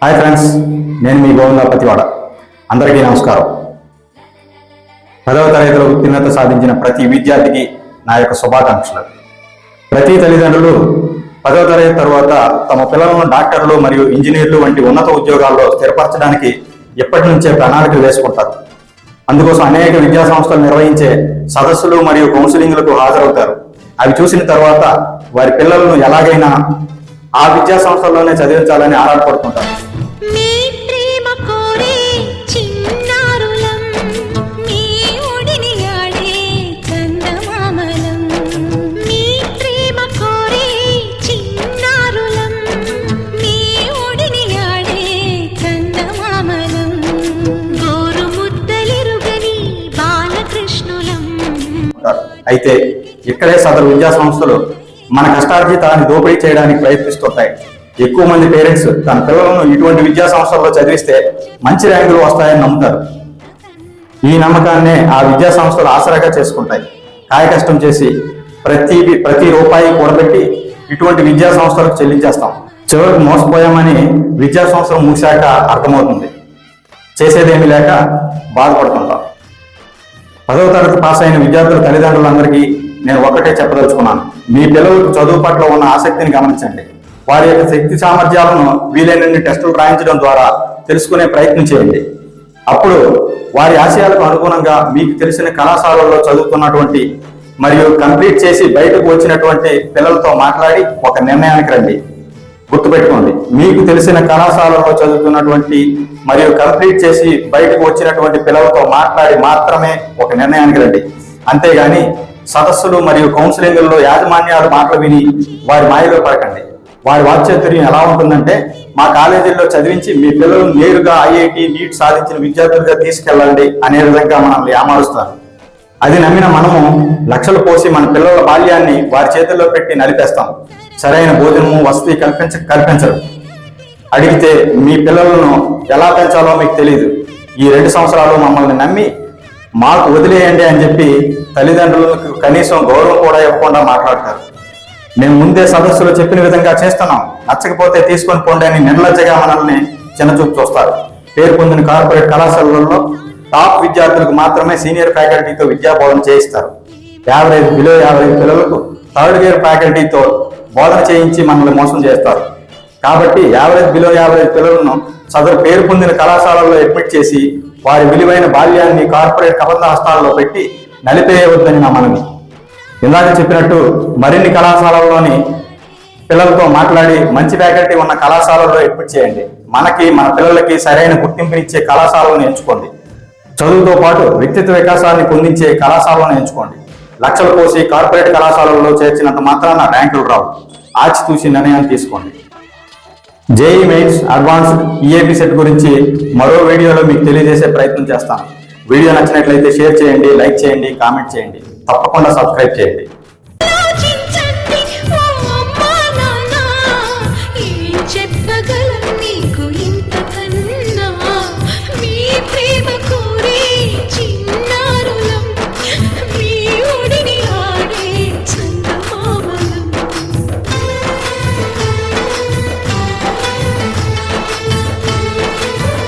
Hi friends, నేను మీ గోవిందపతివాడ. అందరికీ నమస్కారం. 10వ తరగతిలో ఉత్తీర్ణత సాధించిన ప్రతి విద్యార్థికి నా యొక్క శుభాకాంక్షలు. ప్రతి తల్లిదండ్రులు 10వ తరగతి తర్వాత తమ పిల్లలను డాక్టర్లు మరియు ఇంజనీర్లు వంటి ఉన్నత ఉద్యోగాల్లో స్థిరపరచడానికి ఎప్పటి నుంచే ప్రణాళికలు వేసుకుంటారు. అందుకోసం అనేక విద్యా సంస్థలు నిర్వహించే సదస్సులు మరియు కౌన్సిలింగ్లకు హాజరవుతారు. అవి చూసిన తర్వాత వారి పిల్లలను ఎలాగైనా ఆ విద్యా సంస్థల్లోనే చదివించాలని ఆరాటపడుతుంటారు. అయితే ఇక్కడే సదరు విద్యా సంస్థలు మన కష్టార్జితాన్ని దోపిడీ చేయడానికి ప్రయత్నిస్తుంటాయి. ఎక్కువ మంది పేరెంట్స్ తన పిల్లలను ఇటువంటి విద్యా సంస్థల్లో చదివిస్తే మంచి ర్యాంకులు వస్తాయని నమ్ముతారు. ఈ నమ్మకాన్నే ఆ విద్యా సంస్థలు ఆసరాగా చేసుకుంటాయి. కాయ కష్టం చేసి ప్రతి రూపాయి కూడబెట్టి ఇటువంటి విద్యా సంస్థలకు చెల్లించేస్తాం. చివరికి మోసపోయామని విద్యా సంస్థలు మూసాక అర్థమవుతుంది. చేసేదేమీ లేక బాధపడుతుంటాం. 10వ తరగతి పాస్ అయిన విద్యార్థుల తల్లిదండ్రులందరికీ నేను ఒకటే చెప్పదలుచుకున్నాను. మీ పిల్లలకు చదువు పట్ల ఉన్న ఆసక్తిని గమనించండి. వారి యొక్క శక్తి సామర్థ్యాలను వీలైనన్ని టెస్టులు రాయించడం ద్వారా తెలుసుకునే ప్రయత్నం చేయండి. అప్పుడు వారి ఆశయాలకు అనుగుణంగా మీకు తెలిసిన కళాశాలల్లో చదువుతున్నటువంటి మరియు కంప్లీట్ చేసి బయటకు వచ్చినటువంటి పిల్లలతో మాట్లాడి ఒక నిర్ణయానికి రండి. గుర్తుపెట్టుకోండి, మీకు తెలిసిన కళాశాలలో చదువుతున్నటువంటి మరియు కంప్లీట్ చేసి బయటకు వచ్చినటువంటి పిల్లలతో మాట్లాడి మాత్రమే ఒక నిర్ణయానికి రండి. అంతేగాని సదస్సులు మరియు కౌన్సిలింగ్లలో యాజమాన్యాలు మాటలు విని వారి మాయలో పడకండి. వారి వాక్చాతుర్యం ఎలా ఉంటుందంటే, మా కాలేజీల్లో చదివించి మీ పిల్లలు నేరుగా ఐఐటి నీట్ సాధించిన విద్యార్థులుగా తీసుకెళ్ళండి అనే విధంగా మనల్ని ఏమారుస్తారు. అది నమ్మిన మనము లక్షలు పోసి మన పిల్లల బాల్యాన్ని వారి చేతుల్లో పెట్టి నలిపేస్తాం. సరైన భోజనము వసతి కల్పించరు. అడిగితే మీ పిల్లలను ఎలా పెంచాలో మీకు తెలియదు. ఈ 2 సంవత్సరాలు మమ్మల్ని నమ్మి మాకు వదిలేయండి అని చెప్పి తల్లిదండ్రులకు కనీసం గౌరవం కూడా ఇవ్వకుండా మాట్లాడతారు. మేము ముందే సదస్సులో చెప్పిన విధంగా చేస్తున్నాం, నచ్చకపోతే తీసుకొని పోండి అని నిర్లజ్జగా మనల్ని చిన్నచూపు చూస్తారు. పేరు పొందిన కార్పొరేట్ కళాశాలల్లో టాప్ విద్యార్థులకు మాత్రమే సీనియర్ ఫ్యాకల్టీతో విద్యా బోధన చేయిస్తారు. యావరేజ్ బిలో యావరేజ్ పిల్లలకు థర్డ్ ఇయర్ ఫ్యాకల్టీతో బోధన చేయించి మనల్ని మోసం చేస్తారు. కాబట్టి యావరేజ్ బిలో యావరేజ్ పిల్లలను సదరు పేరు పొందిన కళాశాలల్లో అడ్మిట్ చేసి వారి విలువైన బాల్యాన్ని కార్పొరేట్ కబంధ హస్తాలలో పెట్టి నలిపేయవద్దని నా మనవి. ఇందాక చెప్పినట్టు మరిన్ని కళాశాలల్లోని పిల్లలతో మాట్లాడి మంచి ఫ్యాకల్టీ ఉన్న కళాశాలల్లో అడ్మిట్ చేయండి. మన పిల్లలకి సరైన గుర్తింపునిచ్చే కళాశాలను ఎంచుకోండి. చదువుతో పాటు వ్యక్తిత్వ వికాసాన్ని పొందించే కళాశాలను ఎంచుకోండి. లక్షలు పోసి కార్పొరేట్ కళాశాలల్లో చేర్చినంత మాత్రాన ర్యాంకులు రావు. ఆచితూచి నిర్ణయాన్ని తీసుకోండి. JEE mains advanced EAP set గురించి మరో వీడియోలో మీకు తెలియజేసే ప్రయత్నం చేస్తాను. వీడియో నచ్చినట్లయితే షేర్ చేయండి, లైక్ చేయండి, కామెంట్ చేయండి. తప్పకుండా సబ్స్క్రైబ్ చేయండి.